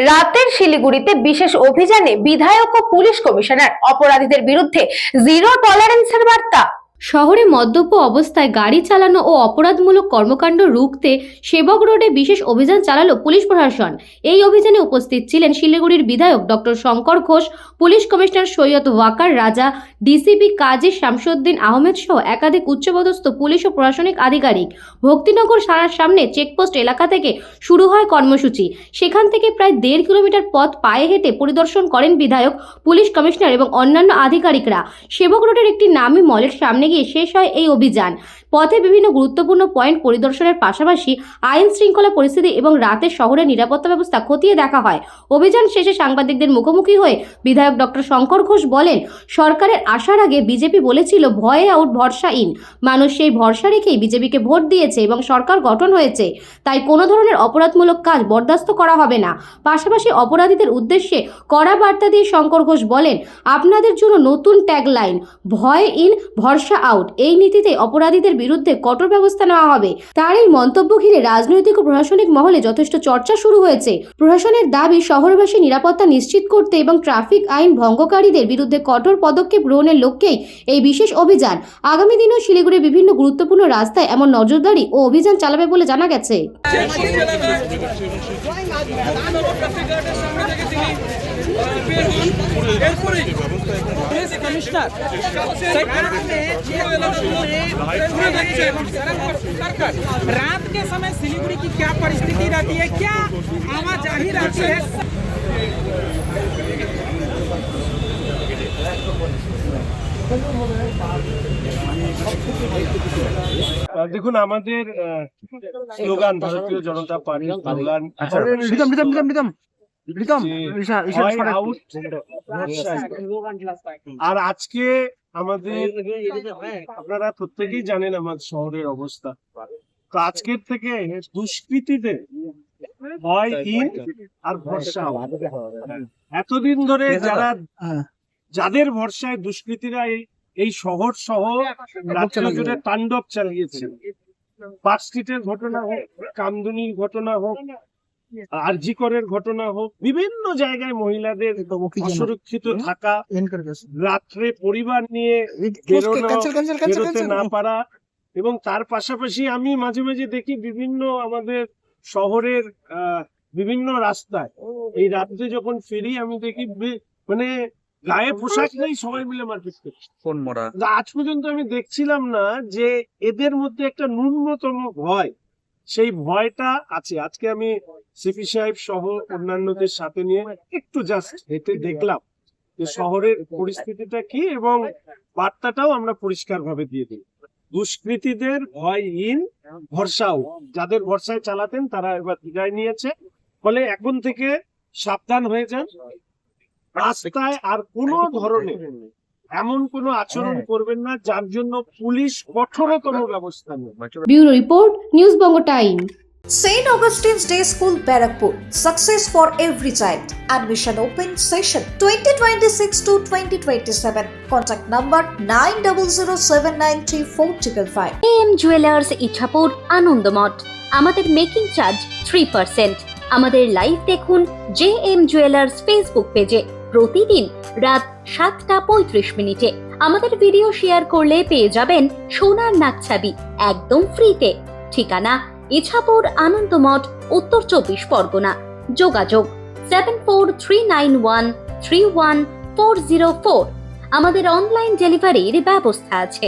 রাতের শিলিগুড়িতে বিশেষ অভিযানে বিধায়ক ও পুলিশ কমিশনার, অপরাধীদের বিরুদ্ধে জিরো টলারেন্সের বার্তা। শহরে মদ্যপ অবস্থায় গাড়ি চালানো ও অপরাধমূলক কর্মকাণ্ড রুখতে সেবক রোডে বিশেষ অভিযান চালালো পুলিশ প্রশাসন। এই অভিযানে উপস্থিত ছিলেন শিলিগুড়ির বিধায়ক doctor Shankar Ghosh, police commissioner Syed Waqar Raja, DCP কাজী শামসুদ্দিন আহমেদ সহ একাধিক উচ্চপদস্থ পুলিশ ও প্রশাসনিক আধিকারিক। ভক্তিনগর থানার সামনে চেকপোস্ট এলাকা থেকে শুরু হয় কর্মসূচি। সেখান থেকে প্রায় 1.5 কিলোমিটার পথ পায়ে হেঁটে পরিদর্শন করেন বিধায়ক, পুলিশ কমিশনার এবং অন্যান্য আধিকারিকরা। সেবক রোডের একটি নামী মলের সামনে গিয়ে শেষ হয় এই অভিযান। পথে বিভিন্ন গুরুত্বপূর্ণ পয়েন্ট পরিদর্শনের পাশাপাশি আইন শৃঙ্খলা পরিস্থিতি এবং রাতে শহরের নিরাপত্তা ব্যবস্থা খতিয়ে দেখা হয়। অভিযান শেষে সাংবাদিকদের মুখোমুখি হয়ে বিধায়ক ডক্টর শঙ্কর ঘোষ বলেন, সরকারের আসার আগে বিজেপি বলেছিল ভয়ে আউট ভরসা ইন। মানুষ সেই ভরসা রেখেই বিজেপিকে ভোট দিয়েছে এবং সরকার গঠন হয়েছে। তাই কোনো ধরনের অপরাধমূলক কাজ বরদাস্ত করা হবে না। পাশাপাশি অপরাধীদের উদ্দেশ্যে কড়া বার্তা দিয়ে শঙ্কর ঘোষ বলেন, আপনাদের জন্য নতুন ট্যাগলাইন ভয় ইন ভরসা আউট। এই নীতিতে অপরাধীদের বিরুদ্ধে কঠোর ব্যবস্থা নেওয়া হবে। তার এই মন্তব্য ঘিরে রাজনৈতিক ও প্রশাসনিক মহলে যথেষ্ট চর্চা শুরু হয়েছে। প্রশাসনের দাবি শহরবাসী নিরাপত্তা নিশ্চিত করতে এবং ট্রাফিক আইন ভঙ্গকারীদের বিরুদ্ধে কঠোর পদক্ষেপ গ্রহণের লক্ষ্যেই এই বিশেষ অভিযান। আগামী দিনেও শিলিগুড়ির বিভিন্ন গুরুত্বপূর্ণ রাস্তায় এমন নজরদারি ও অভিযান চালাবে বলে জানা গেছে। रात के समय सिलीगुड़ी की क्या परिस्थिति रहती है, क्या आवाजाही रहती है? দেখুন, আমাদের স্লোগান ভারতীয় জনতা পার্টির স্লোগান, আর আজকে আমাদের আপনারা প্রত্যেকেই জানেন আমাদের শহরের অবস্থা। তো আজকের থেকে দুষ্কৃতীদের ভয় ইন আর ভরসা। এতদিন ধরে যাদের ভরসায় দুষ্কৃতীরা এই শহর সহ রাজ্য জুড়ে তাণ্ডব চালিয়েছে, পার্ক স্ট্রিটের ঘটনা হোক, কামদুনির ঘটনা হোক, আরজি করের ঘটনা হোক, বিভিন্ন জায়গায় মহিলাদের অসুরক্ষিত থাকা, রাত্রে পরিবার নিয়ে বেরোতে না পারা, এবং তার পাশাপাশি আমি মাঝে মাঝে দেখি বিভিন্ন আমাদের শহরের বিভিন্ন রাস্তায় এই রাত্রে যখন ফিরি আমি দেখি মানে গায়ে পোশাক নেই, সবাই মিলে মারপিট করছে। আজ পর্যন্ত আমি দেখছিলাম না যে এদের মধ্যে একটা ন্যূনতম ভয়, সেই ভয়টা আছে। আজকে আমি সিপি সাহেব সহ অন্যান্যদের সাথে নিয়ে একটু জাস্ট হেঁটে দেখলাম যে শহরের পরিস্থিতিটা কি, এবং বার্তাটাও আমরা পরিষ্কার ভাবে দিয়ে দিই, দুষ্কৃতীদের ভয় ইন ভরসাও। যাদের ভরসায় চালাতেন তারা এবার বিদায় নিয়েছে, ফলে এখন থেকে সাবধান হয়ে যান। রাস্তায় আর কোনো ধরনের এমন কোনো আচরণ করবেন না যার জন্য পুলিশ কঠোরতম ব্যবস্থা নেবে। Bureau report, news Banga time. St. Augustine's Day School, Barakpur. Success for every child. Admission open session 2026 to 2027. Contact number 9007934555. AM Jewelers Ichapur Anandamath. আমাদের মেকিং চার্জ 3%। আমাদের লাইভ দেখুন JM Jewelers ফেসবুক পেজে প্রতিদিন রাত 7:35 আমাদের ভিডিও শেয়ার করলে পেয়ে যাবেন সোনার নাকছাবি একদম ফ্রিতে। ঠিকানা ইছাপুর আনন্দমঠ, উত্তর 24 পরগনা। যোগাযোগ 7439131404। আমাদের অনলাইন ডেলিভারির ব্যবস্থা আছে।